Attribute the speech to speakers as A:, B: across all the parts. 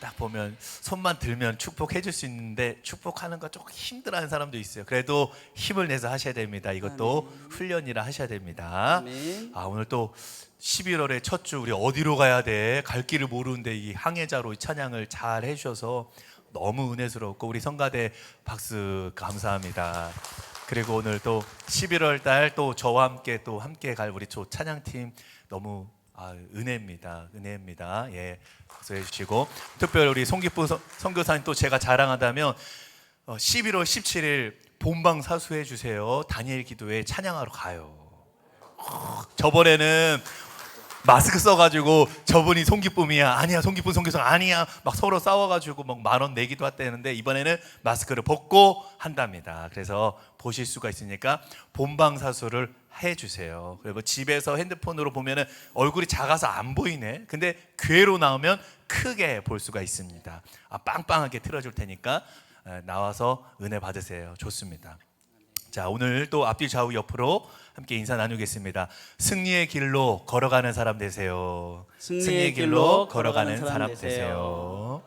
A: 딱 보면 손만 들면 축복해 줄 수 있는데 축복하는 거 조금 힘들어하는 사람도 있어요. 그래도 힘을 내서 하셔야 됩니다. 이것도
B: 아멘.
A: 훈련이라 하셔야 됩니다.
B: 아멘.
A: 오늘 또 11월의 첫 주 우리 어디로 가야 돼? 갈 길을 모르는데 이 항해자로 찬양을 잘 해주셔서 너무 은혜스럽고 우리 성가대 박수 감사합니다. 그리고 오늘 또 11월 달 또 저와 함께 갈 우리 조 찬양팀 너무 은혜입니다. 예, 박수해 주시고 특별히 우리 송기쁜 선교사님 또 제가 자랑한다면 11월 17일 본방 사수해 주세요. 다니엘 기도회 찬양하러 가요. 저번에는 마스크 써가지고 저분이 송기쁨이야 아니야 송기쁨 선교사 아니야 막 서로 싸워가지고 막 10,000원 내기도 했다는데 이번에는 마스크를 벗고 한답니다. 그래서 보실 수가 있으니까 본방사수를 해주세요. 그리고 집에서 핸드폰으로 보면은 얼굴이 작아서 안 보이네. 근데 교회로 나오면 크게 볼 수가 있습니다. 빵빵하게 틀어줄 테니까 나와서 은혜 받으세요. 좋습니다. 자, 오늘 또 앞뒤 좌우 옆으로 함께 인사 나누겠습니다. 승리의 길로 걸어가는 사람 되세요.
B: 승리의 길로 걸어가는 사람
A: 되세요.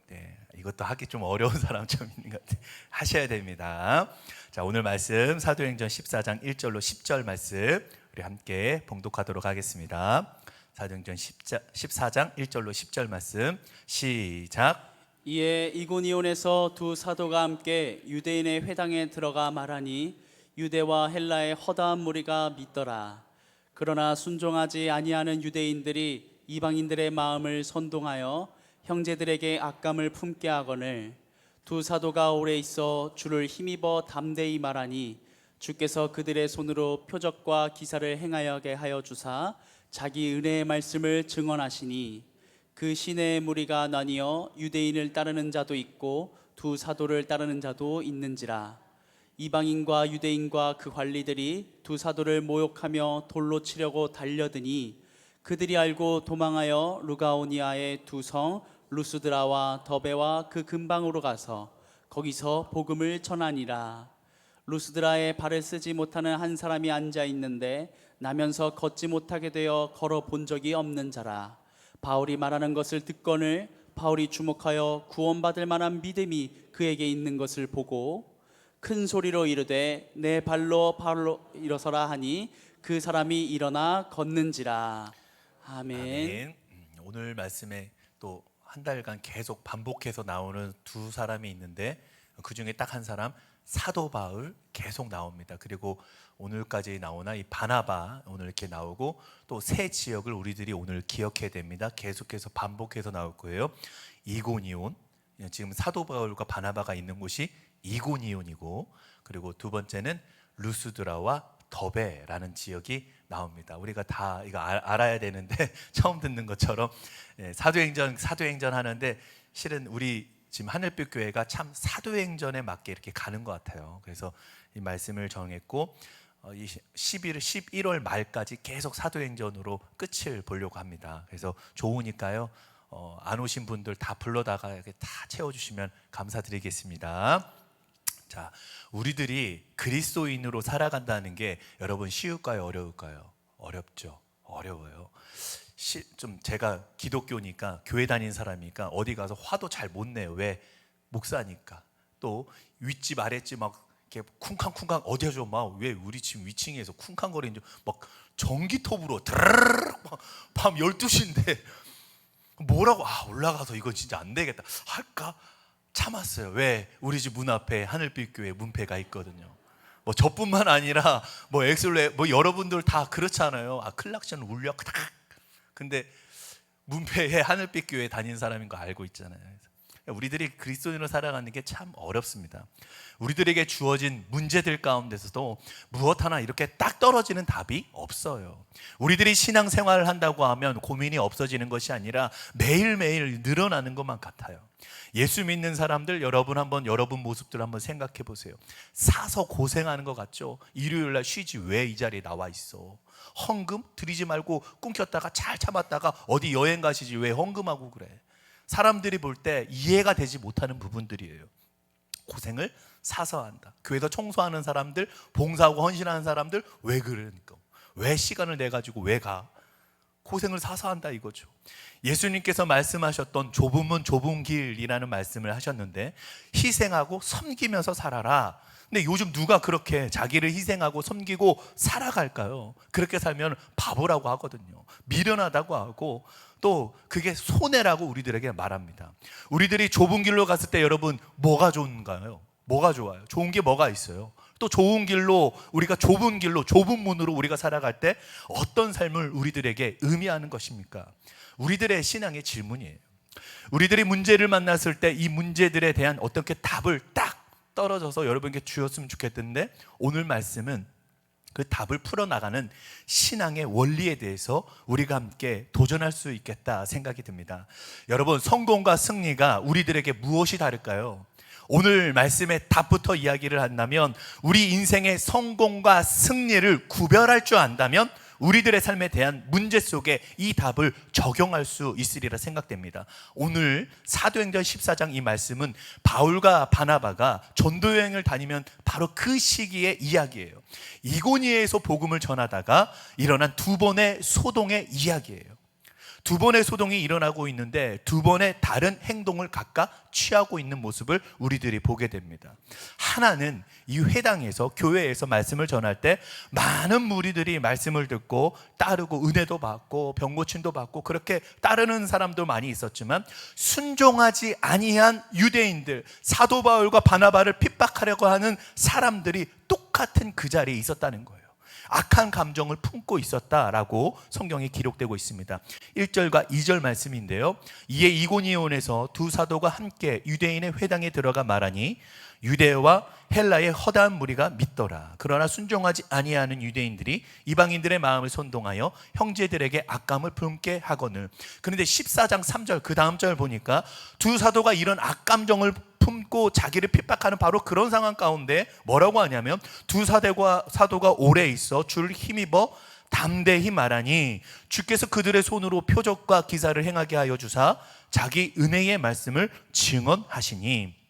A: 네, 이것도 하기 좀 어려운 사람 좀 있는 것 같아요. 하셔야 됩니다. 자, 오늘 말씀 사도행전 14장 1절로 10절 말씀 우리 함께 봉독하도록 하겠습니다. 사도행전 14장 1절로 10절 말씀 시작.
B: 이에 이고니온에서 두 사도가 함께 유대인의 회당에 들어가 말하니 유대와 헬라의 허다한 무리가 믿더라. 그러나 순종하지 아니하는 유대인들이 이방인들의 마음을 선동하여 형제들에게 악감을 품게 하거늘 두 사도가 오래 있어 주를 힘입어 담대히 말하니 주께서 그들의 손으로 표적과 기사를 행하게 하여 주사 자기 은혜의 말씀을 증언하시니 그 시내의 무리가 나뉘어 유대인을 따르는 자도 있고 두 사도를 따르는 자도 있는지라. 이방인과 유대인과 그 관리들이 두 사도를 모욕하며 돌로 치려고 달려드니 그들이 알고 도망하여 루가오니아의 두 성 루스드라와 더베와 그 근방으로 가서 거기서 복음을 전하니라. 루스드라에 발을 쓰지 못하는 한 사람이 앉아 있는데 나면서 걷지 못하게 되어 걸어 본 적이 없는 자라. 바울이 말하는 것을 듣거늘 바울이 주목하여 구원받을 만한 믿음이 그에게 있는 것을 보고 큰 소리로 이르되 내 발로 일어서라 하니 그 사람이 일어나 걷는지라. 아멘.
A: 아멘. 오늘 말씀에 또 한 달간 계속 반복해서 나오는 두 사람이 있는데 그 중에 딱 한 사람 사도 바울 계속 나옵니다. 그리고 오늘까지 나오나 이 바나바 오늘 이렇게 나오고 또 세 지역을 우리들이 오늘 기억해야 됩니다. 계속해서 반복해서 나올 거예요. 이고니온, 지금 사도 바울과 바나바가 있는 곳이 이고니온이고 그리고 두 번째는 루스드라와 더베라는 지역이 나옵니다. 우리가 다 이거 알아야 되는데 처음 듣는 것처럼 사도행전 하는데 실은 우리 지금 하늘빛 교회가 참 사도행전에 맞게 이렇게 가는 것 같아요. 그래서 이 말씀을 정했고 11월 말까지 계속 사도행전으로 끝을 보려고 합니다. 그래서 좋으니까요. 안 오신 분들 다 불러다가 이렇게 다 채워주시면 감사드리겠습니다. 자, 우리들이 그리스도인으로 살아간다는 게 여러분 쉬울까요? 어려울까요? 어렵죠. 어려워요. 좀 제가 기독교니까 교회 다니는 사람이니까 어디 가서 화도 잘 못 내요. 왜? 목사니까. 또 윗집 아랫집 막 이렇게 쿵쾅쿵쾅 어디죠? 막 왜 우리 집 위층에서 쿵쾅거리는 막 전기톱으로 드르르르 밤 12시인데 뭐라고 올라가서 이거 진짜 안 되겠다 할까? 참았어요. 왜? 우리 집 문 앞에 하늘빛 교회 문패가 있거든요. 뭐 저뿐만 아니라 뭐 엑슬레 뭐 여러분들 다 그렇잖아요. 클락션 울려 탁. 근데 문패에 하늘빛 교회 다닌 사람인 거 알고 있잖아요. 우리들이 그리스도인으로 살아가는 게 참 어렵습니다. 우리들에게 주어진 문제들 가운데서도 무엇 하나 이렇게 딱 떨어지는 답이 없어요. 우리들이 신앙생활을 한다고 하면 고민이 없어지는 것이 아니라 매일매일 늘어나는 것만 같아요. 예수 믿는 사람들 여러분 모습들 한번 생각해 보세요. 사서 고생하는 것 같죠? 일요일날 쉬지 왜 이 자리에 나와 있어? 헌금 드리지 말고 끊겼다가 잘 참았다가 어디 여행 가시지 왜 헌금하고 그래? 사람들이 볼 때 이해가 되지 못하는 부분들이에요. 고생을 사서 한다. 교회에서 청소하는 사람들, 봉사하고 헌신하는 사람들 왜 그러니까? 왜 시간을 내 가지고 왜 가? 고생을 사서 한다 이거죠. 예수님께서 말씀하셨던 좁은 문 좁은 길이라는 말씀을 하셨는데 희생하고 섬기면서 살아라. 근데 요즘 누가 그렇게 자기를 희생하고 섬기고 살아갈까요? 그렇게 살면 바보라고 하거든요. 미련하다고 하고 또 그게 손해라고 우리들에게 말합니다. 우리들이 좁은 길로 갔을 때 여러분 뭐가 좋은가요? 뭐가 좋아요? 좋은 게 뭐가 있어요? 또 좋은 길로 우리가 좁은 길로 좁은 문으로 우리가 살아갈 때 어떤 삶을 우리들에게 의미하는 것입니까? 우리들의 신앙의 질문이에요. 우리들이 문제를 만났을 때 이 문제들에 대한 어떻게 답을 딱 떨어져서 여러분께 주었으면 좋겠는데 오늘 말씀은 그 답을 풀어나가는 신앙의 원리에 대해서 우리가 함께 도전할 수 있겠다 생각이 듭니다. 여러분, 성공과 승리가 우리들에게 무엇이 다를까요? 오늘 말씀의 답부터 이야기를 한다면 우리 인생의 성공과 승리를 구별할 줄 안다면 우리들의 삶에 대한 문제 속에 이 답을 적용할 수 있으리라 생각됩니다. 오늘 사도행전 14장 이 말씀은 바울과 바나바가 전도여행을 다니면 바로 그 시기의 이야기예요. 이고니에서 복음을 전하다가 일어난 두 번의 소동의 이야기예요. 두 번의 소동이 일어나고 있는데 두 번의 다른 행동을 각각 취하고 있는 모습을 우리들이 보게 됩니다. 하나는 이 회당에서 교회에서 말씀을 전할 때 많은 무리들이 말씀을 듣고 따르고 은혜도 받고 병고침도 받고 그렇게 따르는 사람도 많이 있었지만 순종하지 아니한 유대인들, 사도 바울과 바나바를 핍박하려고 하는 사람들이 똑같은 그 자리에 있었다는 거예요. 악한 감정을 품고 있었다라고 성경에 기록되고 있습니다. 1절과 2절 말씀인데요. 이에 이고니온에서 두 사도가 함께 유대인의 회당에 들어가 말하니 유대와 헬라의 허다한 무리가 믿더라. 그러나 순종하지 아니하는 유대인들이 이방인들의 마음을 선동하여 형제들에게 악감을 품게 하거늘. 그런데 14장 3절 그 다음 절 보니까 두 사도가 이런 악감정을 품고 자기를 핍박하는 바로 그런 상황 가운데 뭐라고 하냐면 두 사도가 오래 있어 주를 힘입어 담대히 말하니 주께서 그들의 손으로 표적과 기사를 행하게 하여 주사 자기 은혜의 말씀을 증언하시니.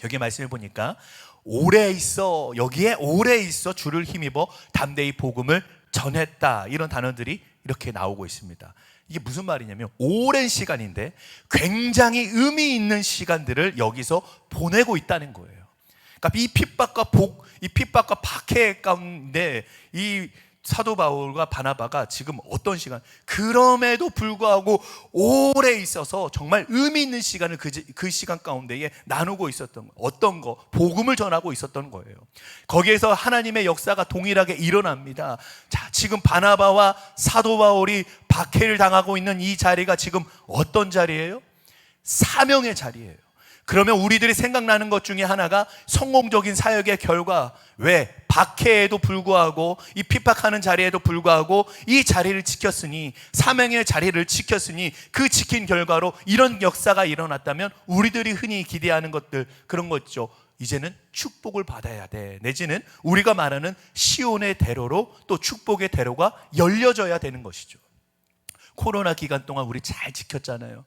A: 여기 말씀을 보니까 오래 있어, 여기에 오래 있어 주를 힘입어 담대히 복음을 전했다, 이런 단어들이 이렇게 나오고 있습니다. 이게 무슨 말이냐면 오랜 시간인데 굉장히 의미 있는 시간들을 여기서 보내고 있다는 거예요. 그러니까 이 핍박과 박해 가운데 이 사도 바울과 바나바가 지금 어떤 시간, 그럼에도 불구하고 오래 있어서 정말 의미 있는 시간을 그 시간 가운데에 나누고 있었던, 어떤 거, 복음을 전하고 있었던 거예요. 거기에서 하나님의 역사가 동일하게 일어납니다. 자, 지금 바나바와 사도 바울이 박해를 당하고 있는 이 자리가 지금 어떤 자리예요? 사명의 자리예요. 그러면 우리들이 생각나는 것 중에 하나가 성공적인 사역의 결과, 왜? 박해에도 불구하고 이 핍박하는 자리에도 불구하고 이 자리를 지켰으니, 사명의 자리를 지켰으니 그 지킨 결과로 이런 역사가 일어났다면 우리들이 흔히 기대하는 것들, 그런 거 있죠. 이제는 축복을 받아야 돼, 내지는 우리가 말하는 시온의 대로로 또 축복의 대로가 열려져야 되는 것이죠. 코로나 기간 동안 우리 잘 지켰잖아요.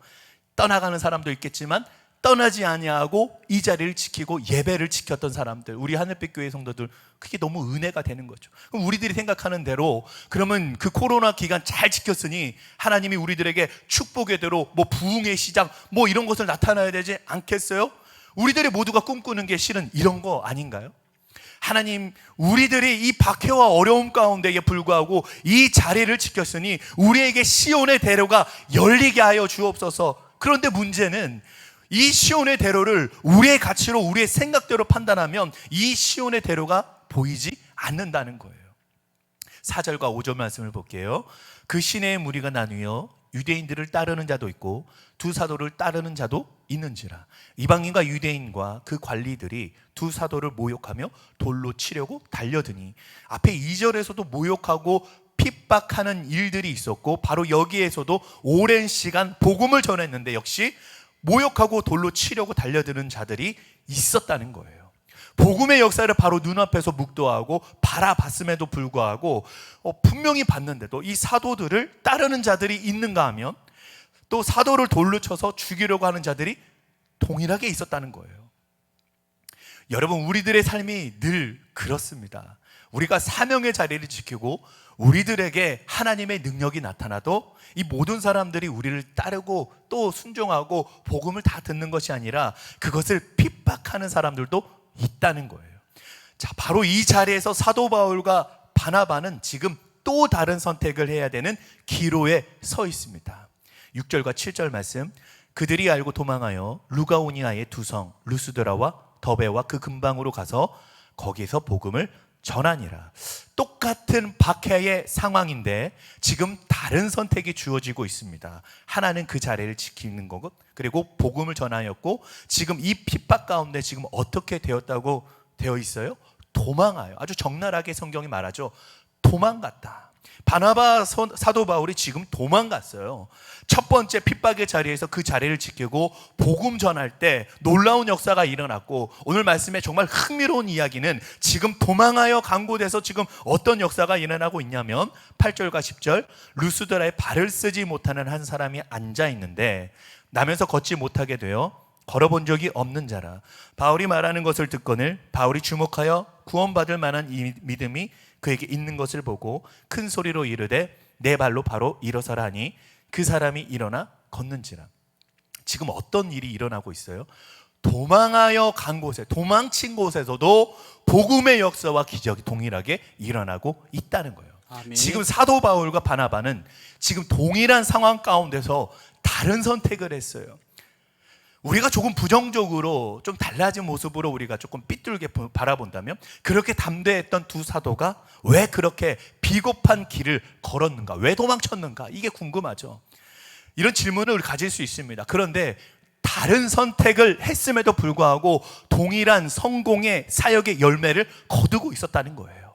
A: 떠나가는 사람도 있겠지만 떠나지 아니하고 이 자리를 지키고 예배를 지켰던 사람들, 우리 하늘빛 교회 성도들, 그게 너무 은혜가 되는 거죠. 그럼 우리들이 생각하는 대로, 그러면 그 코로나 기간 잘 지켰으니 하나님이 우리들에게 축복의 대로 뭐 부흥의 시장 뭐 이런 것을 나타나야 되지 않겠어요? 우리들이 모두가 꿈꾸는 게 실은 이런 거 아닌가요? 하나님, 우리들이 이 박해와 어려움 가운데에 불구하고 이 자리를 지켰으니 우리에게 시온의 대로가 열리게 하여 주옵소서. 그런데 문제는 이 시온의 대로를 우리의 가치로, 우리의 생각대로 판단하면 이 시온의 대로가 보이지 않는다는 거예요. 4절과 5절 말씀을 볼게요. 그 시내의 무리가 나뉘어 유대인들을 따르는 자도 있고 두 사도를 따르는 자도 있는지라. 이방인과 유대인과 그 관리들이 두 사도를 모욕하며 돌로 치려고 달려드니. 앞에 2절에서도 모욕하고 핍박하는 일들이 있었고 바로 여기에서도 오랜 시간 복음을 전했는데 역시 모욕하고 돌로 치려고 달려드는 자들이 있었다는 거예요. 복음의 역사를 바로 눈앞에서 묵도하고 바라봤음에도 불구하고 분명히 봤는데도 이 사도들을 따르는 자들이 있는가 하면 또 사도를 돌로 쳐서 죽이려고 하는 자들이 동일하게 있었다는 거예요. 여러분, 우리들의 삶이 늘 그렇습니다. 우리가 사명의 자리를 지키고 우리들에게 하나님의 능력이 나타나도 이 모든 사람들이 우리를 따르고 또 순종하고 복음을 다 듣는 것이 아니라 그것을 핍박하는 사람들도 있다는 거예요. 자, 바로 이 자리에서 사도 바울과 바나바는 지금 또 다른 선택을 해야 되는 기로에 서 있습니다. 6절과 7절 말씀, 그들이 알고 도망하여 루가오니아의 두 성 루스드라와 더베와 그 근방으로 가서 거기서 복음을 전하니라. 똑같은 박해의 상황인데 지금 다른 선택이 주어지고 있습니다. 하나는 그 자리를 지키는 것, 그리고 복음을 전하였고, 지금 이 핍박 가운데 지금 어떻게 되었다고 되어 있어요? 도망하여. 아주 적나라하게 성경이 말하죠. 도망갔다. 바나바 사도 바울이 지금 도망갔어요. 첫 번째 핍박의 자리에서 그 자리를 지키고 복음 전할 때 놀라운 역사가 일어났고, 오늘 말씀에 정말 흥미로운 이야기는 지금 도망하여 간 곳에서 지금 어떤 역사가 일어나고 있냐면 8절과 10절, 루스드라에 발을 쓰지 못하는 한 사람이 앉아 있는데 나면서 걷지 못하게 되어 걸어본 적이 없는 자라. 바울이 말하는 것을 듣거늘 바울이 주목하여 구원받을 만한 이 믿음이 그에게 있는 것을 보고 큰 소리로 이르되 내 발로 바로 일어서라 하니 그 사람이 일어나 걷는지라. 지금 어떤 일이 일어나고 있어요? 도망하여 간 곳에, 도망친 곳에서도 복음의 역사와 기적이 동일하게 일어나고 있다는 거예요.
B: 아멘.
A: 지금 사도 바울과 바나바는 지금 동일한 상황 가운데서 다른 선택을 했어요. 우리가 조금 부정적으로 좀 달라진 모습으로 우리가 조금 삐뚤게 바라본다면, 그렇게 담대했던 두 사도가 왜 그렇게 비겁한 길을 걸었는가, 왜 도망쳤는가, 이게 궁금하죠. 이런 질문을 가질 수 있습니다. 그런데 다른 선택을 했음에도 불구하고 동일한 성공의 사역의 열매를 거두고 있었다는 거예요.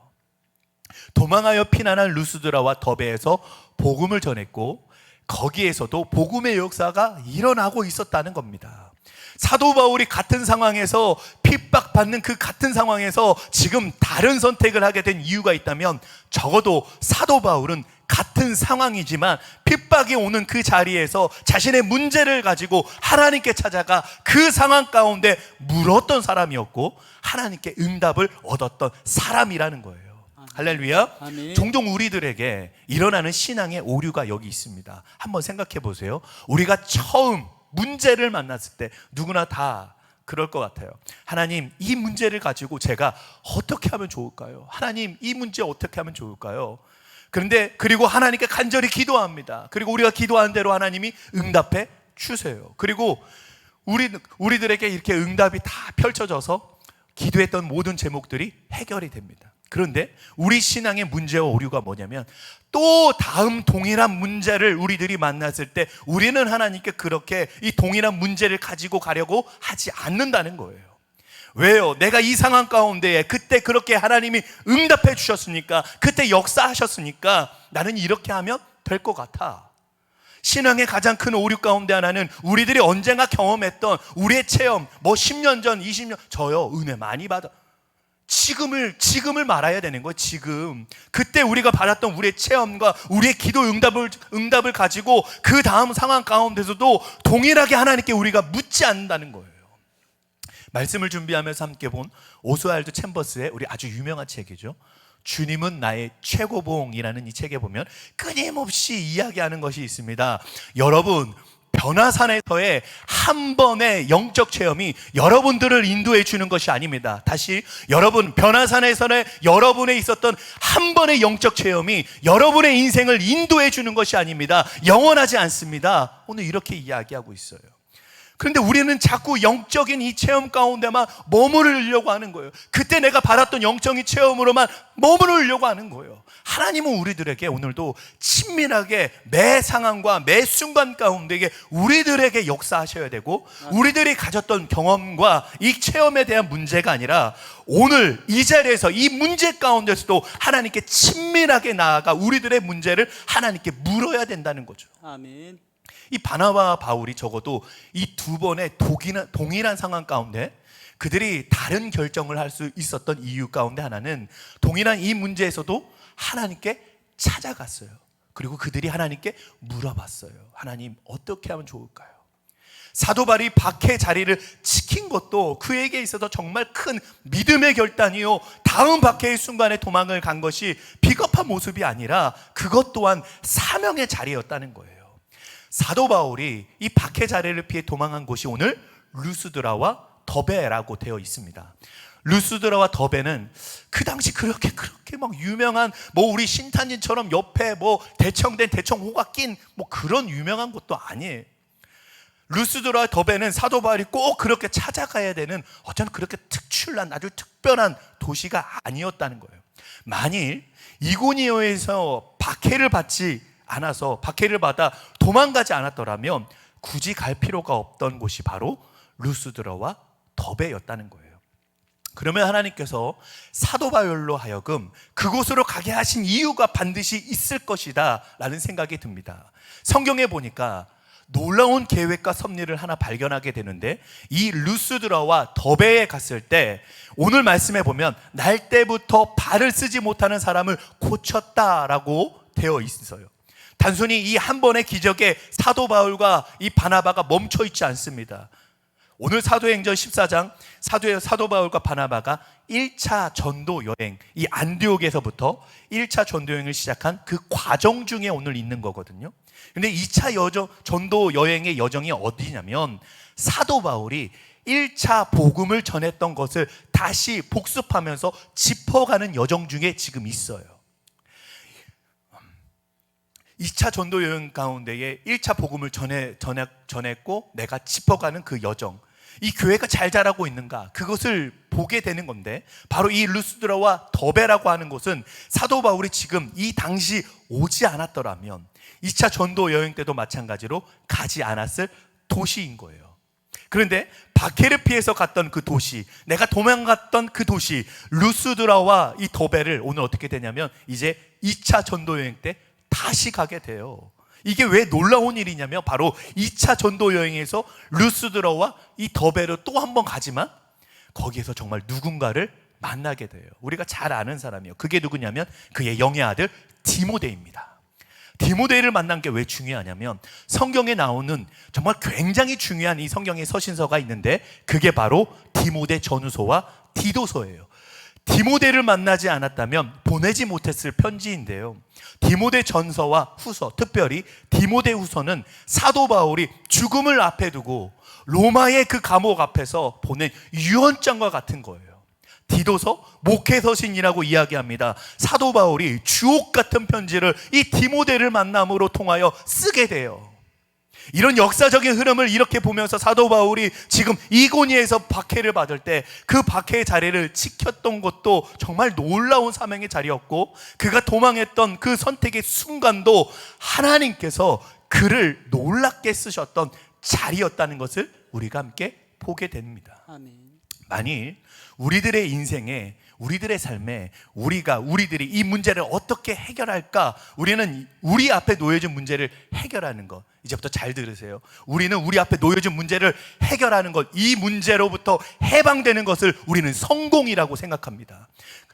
A: 도망하여 피난한 루스드라와 더베에서 복음을 전했고 거기에서도 복음의 역사가 일어나고 있었다는 겁니다. 사도 바울이 같은 상황에서 핍박받는 그 같은 상황에서 지금 다른 선택을 하게 된 이유가 있다면, 적어도 사도 바울은 같은 상황이지만 핍박이 오는 그 자리에서 자신의 문제를 가지고 하나님께 찾아가 그 상황 가운데 물었던 사람이었고 하나님께 응답을 얻었던 사람이라는 거예요. 할렐루야.
B: 아멘.
A: 종종 우리들에게 일어나는 신앙의 오류가 여기 있습니다. 한번 생각해 보세요. 우리가 처음 문제를 만났을 때 누구나 다 그럴 것 같아요. 하나님, 이 문제를 가지고 제가 어떻게 하면 좋을까요? 하나님, 이 문제 어떻게 하면 좋을까요? 그리고 하나님께 간절히 기도합니다. 그리고 우리가 기도한 대로 하나님이 응답해 주세요. 그리고 우리들에게 이렇게 응답이 다 펼쳐져서 기도했던 모든 제목들이 해결이 됩니다. 그런데 우리 신앙의 문제와 오류가 뭐냐면, 또 다음 동일한 문제를 우리들이 만났을 때 우리는 하나님께 그렇게 이 동일한 문제를 가지고 가려고 하지 않는다는 거예요. 왜요? 내가 이 상황 가운데에 그때 그렇게 하나님이 응답해 주셨으니까, 그때 역사하셨으니까 나는 이렇게 하면 될 것 같아. 신앙의 가장 큰 오류 가운데 하나는 우리들이 언젠가 경험했던 우리의 체험, 10년 전, 20년, 저요 은혜 많이 받아, 지금을 말아야 되는 거예요. 지금 그때 우리가 받았던 우리의 체험과 우리의 기도 응답을 가지고 그 다음 상황 가운데서도 동일하게 하나님께 우리가 묻지 않는다는 거예요. 말씀을 준비하면서 함께 본 오스왈드 챔버스의 우리 아주 유명한 책이죠. 주님은 나의 최고봉이라는 이 책에 보면 끊임없이 이야기하는 것이 있습니다. 여러분, 변화산에서의 한 번의 영적 체험이 여러분들을 인도해 주는 것이 아닙니다. 다시, 여러분, 변화산에서의 여러분에 있었던 한 번의 영적 체험이 여러분의 인생을 인도해 주는 것이 아닙니다. 영원하지 않습니다. 오늘 이렇게 이야기하고 있어요. 그런데 우리는 자꾸 영적인 이 체험 가운데만 머무르려고 하는 거예요. 그때 내가 받았던 영적인 체험으로만 머무르려고 하는 거예요. 하나님은 우리들에게 오늘도 친밀하게 매 상황과 매 순간 가운데 우리들에게 역사하셔야 되고, 우리들이 가졌던 경험과 이 체험에 대한 문제가 아니라 오늘 이 자리에서 이 문제 가운데서도 하나님께 친밀하게 나아가 우리들의 문제를 하나님께 물어야 된다는 거죠.
B: 아멘.
A: 이 바나바와 바울이 적어도 이 두 번의 동일한 상황 가운데 그들이 다른 결정을 할 수 있었던 이유 가운데 하나는, 동일한 이 문제에서도 하나님께 찾아갔어요. 그리고 그들이 하나님께 물어봤어요. 하나님, 어떻게 하면 좋을까요? 사도 바울이 박해 자리를 지키 시킨 것도 그에게 있어서 정말 큰 믿음의 결단이요, 다음 박해의 순간에 도망을 간 것이 비겁한 모습이 아니라 그것 또한 사명의 자리였다는 거예요. 사도 바울이 이 박해 자리를 피해 도망한 곳이 오늘 루스드라와 더베라고 되어 있습니다. 루스드라와 더베는 그 당시 그렇게 막 유명한, 뭐 우리 신탄진처럼 옆에 뭐 대청된 대청호가 낀 뭐 그런 유명한 곳도 아니에요. 루스드라와 더베는 사도 바울이 꼭 그렇게 찾아가야 되는 어쩌면 그렇게 특출난 아주 특별한 도시가 아니었다는 거예요. 만일 이고니오에서 박해를 받지 않아서, 박해를 받아 도망가지 않았더라면 굳이 갈 필요가 없던 곳이 바로 루스드라와 더베였다는 거예요. 그러면 하나님께서 사도 바울로 하여금 그곳으로 가게 하신 이유가 반드시 있을 것이다 라는 생각이 듭니다. 성경에 보니까 놀라운 계획과 섭리를 하나 발견하게 되는데, 이 루스드라와 더베에 갔을 때 오늘 말씀에 보면 날 때부터 발을 쓰지 못하는 사람을 고쳤다라고 되어 있어요. 단순히 이 한 번의 기적에 사도 바울과 이 바나바가 멈춰 있지 않습니다. 오늘 사도행전 14장 사도 바울과 바나바가 1차 전도 여행, 이 안디옥에서부터 1차 전도 여행을 시작한 그 과정 중에 오늘 있는 거거든요. 근데 2차 전도 여행의 여정이 어디냐면, 사도 바울이 1차 복음을 전했던 것을 다시 복습하면서 짚어가는 여정 중에 지금 있어요. 2차 전도 여행 가운데에 1차 복음을 전했고 내가 짚어가는 그 여정, 이 교회가 잘 자라고 있는가, 그것을 보게 되는 건데, 바로 이 루스드라와 더베라고 하는 곳은 사도 바울이 지금 이 당시 오지 않았더라면 2차 전도 여행 때도 마찬가지로 가지 않았을 도시인 거예요. 그런데 박해를 피해서 갔던 그 도시, 내가 도망갔던 그 도시 루스드라와 이 더베를 오늘 어떻게 되냐면 이제 2차 전도 여행 때 다시 가게 돼요. 이게 왜 놀라운 일이냐면, 바로 2차 전도 여행에서 루스드라와 이 더베로 또 한 번 가지만 거기에서 정말 누군가를 만나게 돼요. 우리가 잘 아는 사람이에요. 그게 누구냐면 그의 영의 아들 디모데입니다. 디모데를 만난 게 왜 중요하냐면, 성경에 나오는 정말 굉장히 중요한 이 성경의 서신서가 있는데 그게 바로 디모데 전후서와 디도서예요. 디모데를 만나지 않았다면 보내지 못했을 편지인데요, 디모데 전서와 후서, 특별히 디모데 후서는 사도 바울이 죽음을 앞에 두고 로마의 그 감옥 앞에서 보낸 유언장과 같은 거예요. 디도서 목회서신이라고 이야기합니다. 사도 바울이 주옥 같은 편지를 이 디모데를 만남으로 통하여 쓰게 돼요. 이런 역사적인 흐름을 이렇게 보면서 사도 바울이 지금 이고니에서 박해를 받을 때 그 박해의 자리를 지켰던 것도 정말 놀라운 사명의 자리였고, 그가 도망했던 그 선택의 순간도 하나님께서 그를 놀랍게 쓰셨던 자리였다는 것을 우리가 함께 보게 됩니다.
B: 아멘.
A: 만일 우리들의 인생에, 우리들의 삶에 우리들이 이 문제를 어떻게 해결할까, 우리는 우리 앞에 놓여진 문제를 해결하는 것, 이제부터 잘 들으세요. 우리는 우리 앞에 놓여진 문제를 해결하는 것, 이 문제로부터 해방되는 것을 우리는 성공이라고 생각합니다.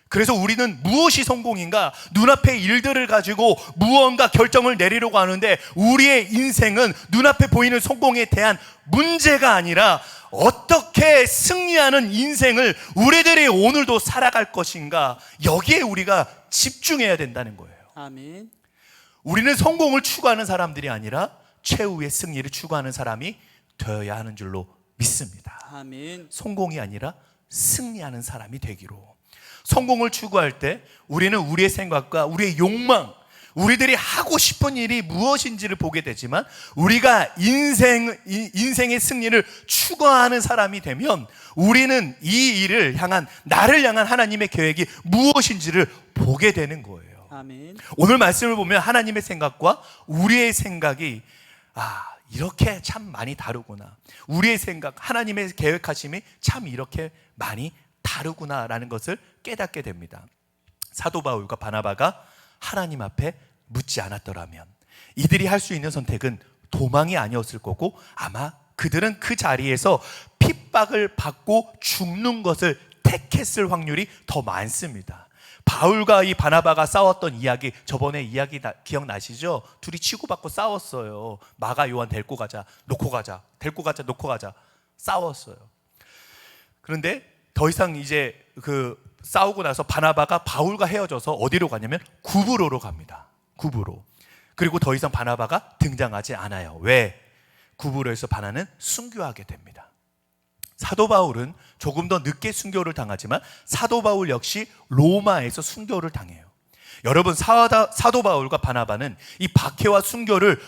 A: 그래서 우리는 무엇이 성공인가, 눈앞의 일들을 가지고 무언가 결정을 내리려고 하는데, 우리의 인생은 눈앞에 보이는 성공에 대한 문제가 아니라 어떻게 승리하는 인생을 우리들이 오늘도 살아갈 것인가, 여기에 우리가 집중해야 된다는 거예요.
B: 아멘.
A: 우리는 성공을 추구하는 사람들이 아니라 최후의 승리를 추구하는 사람이 되어야 하는 줄로 믿습니다.
B: 아멘.
A: 성공이 아니라 승리하는 사람이 되기로. 성공을 추구할 때 우리는 우리의 생각과 우리의 욕망, 우리들이 하고 싶은 일이 무엇인지를 보게 되지만, 우리가 인생의 승리를 추구하는 사람이 되면 우리는 이 일을 향한, 나를 향한 하나님의 계획이 무엇인지를 보게 되는 거예요.
B: 아멘.
A: 오늘 말씀을 보면 하나님의 생각과 우리의 생각이 이렇게 참 많이 다르구나, 우리의 생각, 하나님의 계획하심이 참 이렇게 많이 다르구나라는 것을 깨닫게 됩니다. 사도 바울과 바나바가 하나님 앞에 묻지 않았더라면 이들이 할 수 있는 선택은 도망이 아니었을 거고, 아마 그들은 그 자리에서 핍박을 받고 죽는 것을 택했을 확률이 더 많습니다. 바울과 이 바나바가 싸웠던 이야기, 저번에 이야기 기억나시죠? 둘이 치고받고 싸웠어요. 마가 요한 데리고 가자, 놓고 가자, 데리고 가자, 놓고 가자, 싸웠어요. 그런데 더 이상 이제 싸우고 나서 바나바가 바울과 헤어져서 어디로 가냐면 구브로로 갑니다. 구브로. 그리고 더 이상 바나바가 등장하지 않아요. 왜? 구브로에서 바나는 순교하게 됩니다. 사도 바울은 조금 더 늦게 순교를 당하지만 사도 바울 역시 로마에서 순교를 당해요. 여러분, 사도 바울과 바나바는 이 박해와 순교를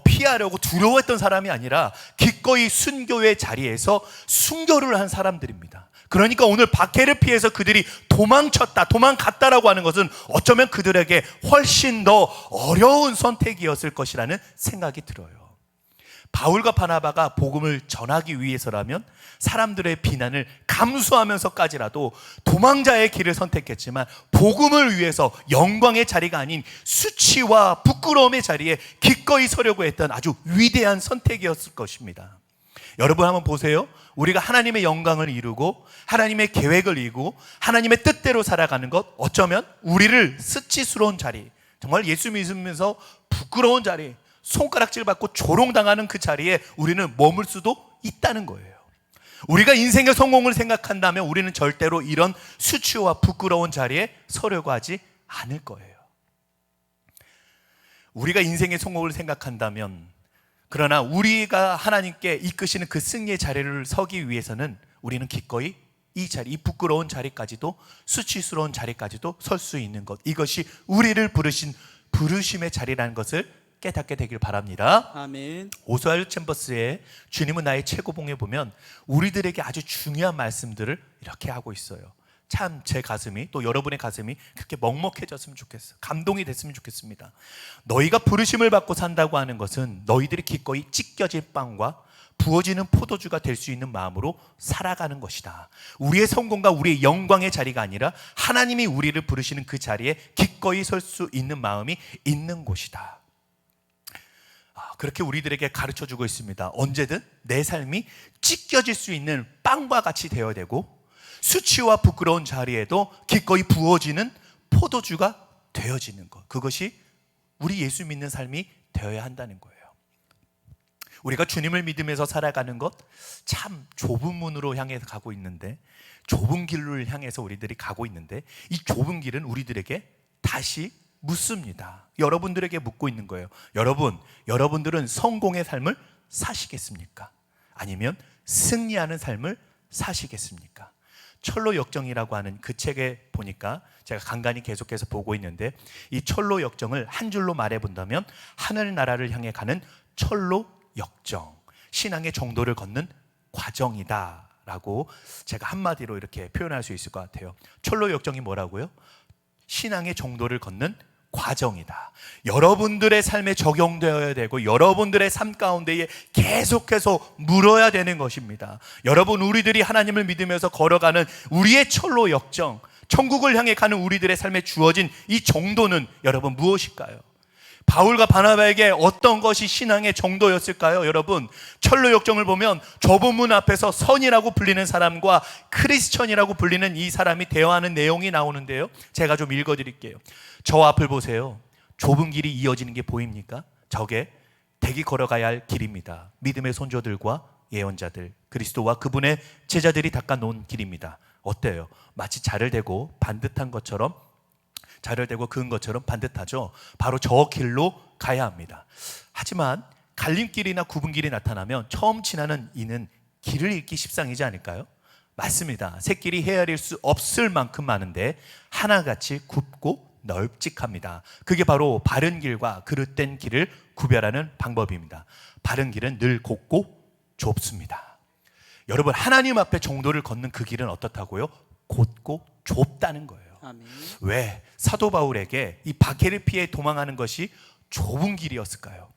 A: 피하려고 두려워했던 사람이 아니라 기꺼이 순교의 자리에서 순교를 한 사람들입니다. 그러니까 오늘 박해를 피해서 그들이 도망갔다라고 하는 것은 어쩌면 그들에게 훨씬 더 어려운 선택이었을 것이라는 생각이 들어요. 바울과 바나바가 복음을 전하기 위해서라면 사람들의 비난을 감수하면서까지라도 도망자의 길을 선택했지만 복음을 위해서 영광의 자리가 아닌 수치와 부끄러움의 자리에 기꺼이 서려고 했던 아주 위대한 선택이었을 것입니다. 여러분 한번 보세요. 우리가 하나님의 영광을 이루고 하나님의 계획을 이루고 하나님의 뜻대로 살아가는 것, 어쩌면 우리를 수치스러운 자리, 정말 예수 믿으면서 부끄러운 자리, 손가락질 받고 조롱당하는 그 자리에 우리는 머물 수도 있다는 거예요. 우리가 인생의 성공을 생각한다면 우리는 절대로 이런 수치와 부끄러운 자리에 서려고 하지 않을 거예요. 우리가 인생의 성공을 생각한다면, 그러나 우리가 하나님께 이끄시는 그 승리의 자리를 서기 위해서는 우리는 기꺼이 이 자리, 이 부끄러운 자리까지도, 수치스러운 자리까지도 설 수 있는 것, 이것이 우리를 부르신 부르심의 자리라는 것을 깨닫게 되길 바랍니다.
B: 아멘.
A: 오스왈드 챔버스의 주님은 나의 최고봉에 보면 우리들에게 아주 중요한 말씀들을 이렇게 하고 있어요. 참 제 가슴이, 또 여러분의 가슴이 그렇게 먹먹해졌으면 좋겠어요. 감동이 됐으면 좋겠습니다. 너희가 부르심을 받고 산다고 하는 것은 너희들이 기꺼이 찢겨질 빵과 부어지는 포도주가 될 수 있는 마음으로 살아가는 것이다. 우리의 성공과 우리의 영광의 자리가 아니라 하나님이 우리를 부르시는 그 자리에 기꺼이 설 수 있는 마음이 있는 곳이다. 그렇게 우리들에게 가르쳐주고 있습니다. 언제든 내 삶이 찢겨질 수 있는 빵과 같이 되어야 되고, 수치와 부끄러운 자리에도 기꺼이 부어지는 포도주가 되어지는 것, 그것이 우리 예수 믿는 삶이 되어야 한다는 거예요. 우리가 주님을 믿으면서 살아가는 것, 참 좁은 문으로 향해 가고 있는데, 좁은 길을 향해서 우리들이 가고 있는데, 이 좁은 길은 우리들에게 다시 묻습니다. 여러분들에게 묻고 있는 거예요. 여러분들은 성공의 삶을 사시겠습니까? 아니면 승리하는 삶을 사시겠습니까? 철로 역정이라고 하는 그 책에 보니까, 제가 간간히 계속해서 보고 있는데, 이 철로 역정을 한 줄로 말해본다면 하늘나라를 향해 가는 철로 역정, 신앙의 정도를 걷는 과정이다 라고 제가 한마디로 이렇게 표현할 수 있을 것 같아요. 철로 역정이 뭐라고요? 신앙의 정도를 걷는 과정이다. 여러분들의 삶에 적용되어야 되고 여러분들의 삶 가운데에 계속해서 물어야 되는 것입니다. 여러분, 우리들이 하나님을 믿으면서 걸어가는 우리의 철로 역정, 천국을 향해 가는 우리들의 삶에 주어진 이 정도는 여러분 무엇일까요? 바울과 바나바에게 어떤 것이 신앙의 정도였을까요? 여러분, 철로 역정을 보면 좁은 문 앞에서 선이라고 불리는 사람과 크리스천이라고 불리는 이 사람이 대화하는 내용이 나오는데요, 제가 좀 읽어드릴게요. 저 앞을 보세요. 좁은 길이 이어지는 게 보입니까? 저게 대기 걸어가야 할 길입니다. 믿음의 손조들과 예언자들, 그리스도와 그분의 제자들이 닦아 놓은 길입니다. 어때요? 마치 자를 대고 반듯한 것처럼, 자를 대고 그은 것처럼 반듯하죠. 바로 저 길로 가야 합니다. 하지만 갈림길이나 굽은 길이 나타나면 처음 지나는 이는 길을 잃기 십상이지 않을까요? 맞습니다. 새길이 헤아릴 수 없을 만큼 많은데 하나같이 굽고 널찍합니다. 그게 바로 바른 길과 그릇된 길을 구별하는 방법입니다. 바른 길은 늘 곱고 좁습니다. 여러분, 하나님 앞에 정도를 걷는 그 길은 어떻다고요? 곧고 좁다는 거예요.
B: 아멘.
A: 왜 사도 바울에게 이 박해를 피해 도망하는 것이 좁은 길이었을까요?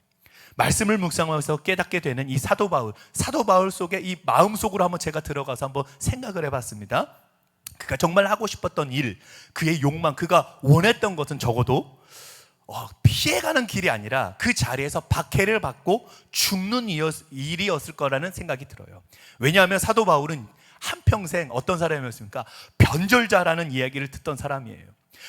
A: 말씀을 묵상하면서 깨닫게 되는 이 사도 바울 속에 이 마음속으로 한번 제가 들어가서 한번 생각을 해봤습니다. 그가 정말 하고 싶었던 일, 그의 욕망, 그가 원했던 것은 적어도 피해가는 길이 아니라 그 자리에서 박해를 받고 죽는 일이었을 거라는 생각이 들어요. 왜냐하면 사도 바울은 한평생 어떤 사람이었습니까? 변절자라는 이야기를 듣던 사람이에요.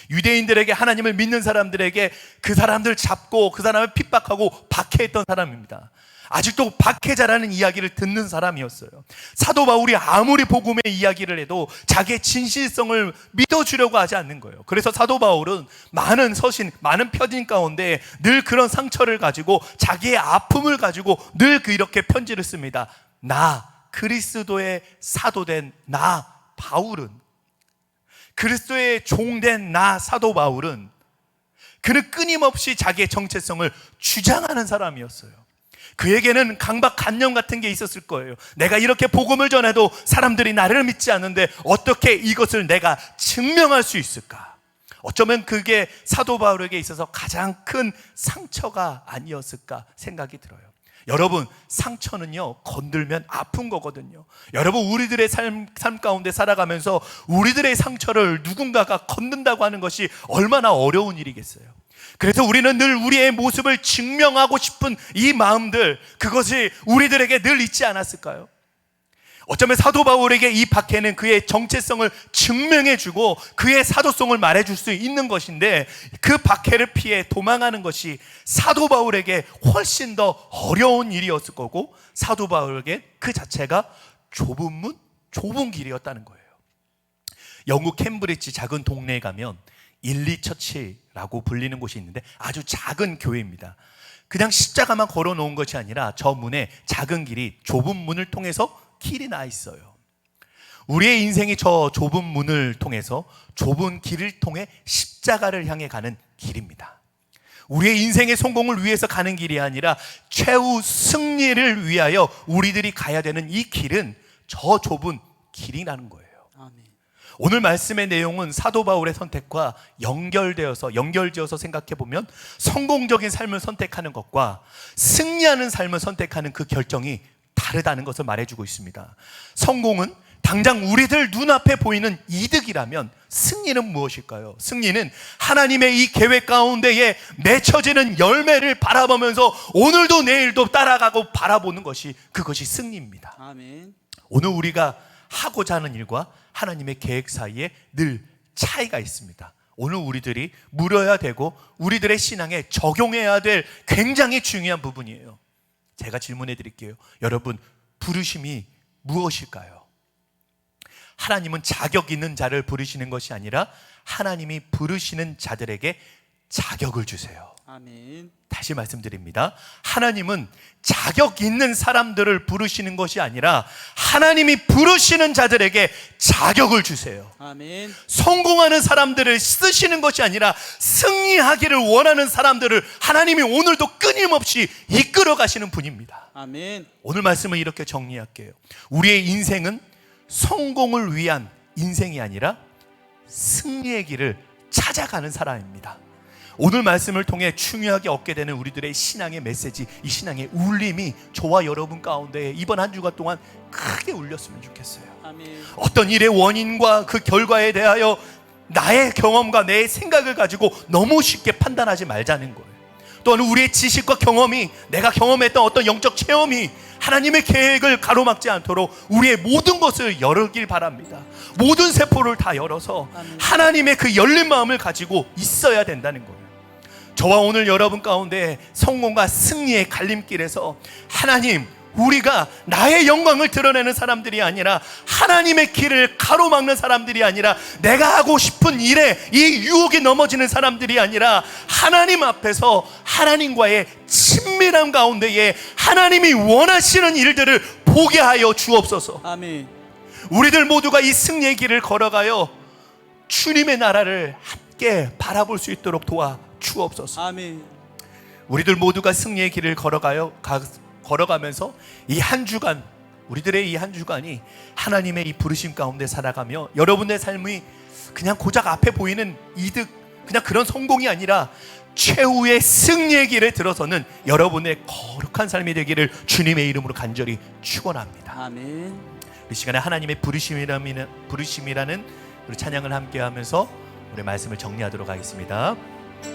A: 유대인들에게, 하나님을 믿는 사람들에게 그 사람들 잡고 그 사람을 핍박하고 박해했던 사람입니다. 아직도 박해자라는 이야기를 듣는 사람이었어요. 사도 바울이 아무리 복음의 이야기를 해도 자기의 진실성을 믿어주려고 하지 않는 거예요. 그래서 사도 바울은 많은 서신, 많은 편지 가운데 늘 그런 상처를 가지고 자기의 아픔을 가지고 늘 이렇게 편지를 씁니다. 나 그리스도의 사도된 나 바울은, 그리스도의 종된 나 사도 바울은 그는 끊임없이 자기의 정체성을 주장하는 사람이었어요. 그에게는 강박관념 같은 게 있었을 거예요. 내가 이렇게 복음을 전해도 사람들이 나를 믿지 않는데 어떻게 이것을 내가 증명할 수 있을까? 어쩌면 그게 사도 바울에게 있어서 가장 큰 상처가 아니었을까 생각이 들어요. 여러분, 상처는요 건들면 아픈 거거든요. 여러분, 우리들의 삶 가운데 살아가면서 우리들의 상처를 누군가가 건든다고 하는 것이 얼마나 어려운 일이겠어요. 그래서 우리는 늘 우리의 모습을 증명하고 싶은 이 마음들, 그것이 우리들에게 늘 있지 않았을까요? 어쩌면 사도 바울에게 이 박해는 그의 정체성을 증명해주고 그의 사도성을 말해줄 수 있는 것인데, 그 박해를 피해 도망하는 것이 사도 바울에게 훨씬 더 어려운 일이었을 거고, 사도 바울에게 그 자체가 좁은 문, 좁은 길이었다는 거예요. 영국 캠브리지 작은 동네에 가면 일리처치라고 불리는 곳이 있는데 아주 작은 교회입니다. 그냥 십자가만 걸어 놓은 것이 아니라 저 문에 작은 길이, 좁은 문을 통해서 길이 나 있어요. 우리의 인생이 저 좁은 문을 통해서, 좁은 길을 통해 십자가를 향해 가는 길입니다. 우리의 인생의 성공을 위해서 가는 길이 아니라 최후 승리를 위하여 우리들이 가야 되는 이 길은 저 좁은 길이라는 거예요.
B: 아멘.
A: 오늘 말씀의 내용은 사도 바울의 선택과 연결지어서 생각해 보면 성공적인 삶을 선택하는 것과 승리하는 삶을 선택하는 그 결정이 다르다는 것을 말해주고 있습니다. 성공은 당장 우리들 눈앞에 보이는 이득이라면 승리는 무엇일까요? 승리는 하나님의 이 계획 가운데에 맺혀지는 열매를 바라보면서 오늘도 내일도 따라가고 바라보는 것이, 그것이 승리입니다.
B: 아멘.
A: 오늘 우리가 하고자 하는 일과 하나님의 계획 사이에 늘 차이가 있습니다. 오늘 우리들이 물어야 되고 우리들의 신앙에 적용해야 될 굉장히 중요한 부분이에요. 제가 질문해 드릴게요. 여러분, 부르심이 무엇일까요? 하나님은 자격 있는 자를 부르시는 것이 아니라 하나님이 부르시는 자들에게 자격을 주세요.
B: 아멘.
A: 다시 말씀드립니다. 하나님은 자격 있는 사람들을 부르시는 것이 아니라 하나님이 부르시는 자들에게 자격을 주세요.
B: 아멘.
A: 성공하는 사람들을 쓰시는 것이 아니라 승리하기를 원하는 사람들을 하나님이 오늘도 끊임없이 이끌어 가시는 분입니다.
B: 아멘.
A: 오늘 말씀을 이렇게 정리할게요. 우리의 인생은 성공을 위한 인생이 아니라 승리의 길을 찾아가는 사람입니다. 오늘 말씀을 통해 중요하게 얻게 되는 우리들의 신앙의 메시지, 이 신앙의 울림이 저와 여러분 가운데 이번 한 주간 동안 크게 울렸으면 좋겠어요.
B: 아멘.
A: 어떤 일의 원인과 그 결과에 대하여 나의 경험과 내 생각을 가지고 너무 쉽게 판단하지 말자는 거예요. 또한 우리의 지식과 경험이, 내가 경험했던 어떤 영적 체험이 하나님의 계획을 가로막지 않도록 우리의 모든 것을 열길 바랍니다. 모든 세포를 다 열어서 하나님의 그 열린 마음을 가지고 있어야 된다는 거예요. 저와 오늘 여러분 가운데 성공과 승리의 갈림길에서 하나님, 우리가 나의 영광을 드러내는 사람들이 아니라 하나님의 길을 가로막는 사람들이 아니라 내가 하고 싶은 일에 이 유혹에 넘어지는 사람들이 아니라 하나님 앞에서 하나님과의 친밀함 가운데에 하나님이 원하시는 일들을 보게 하여 주옵소서.
B: 아멘.
A: 우리들 모두가 이 승리의 길을 걸어가요 주님의 나라를 함께 바라볼 수 있도록 도와 주옵소서.
B: 아멘.
A: 우리들 모두가 승리의 길을 걸어가면서 이 한 주간, 우리들의 이 한 주간이 하나님의 이 부르심 가운데 살아가며 여러분의 삶이 그냥 고작 앞에 보이는 이득, 그냥 그런 성공이 아니라 최후의 승리의 길에 들어서는 여러분의 거룩한 삶이 되기를 주님의 이름으로 간절히 축원합니다.
B: 아멘.
A: 이 시간에 하나님의 부르심이라는 우리 찬양을 함께 하면서 우리 말씀을 정리하도록 하겠습니다.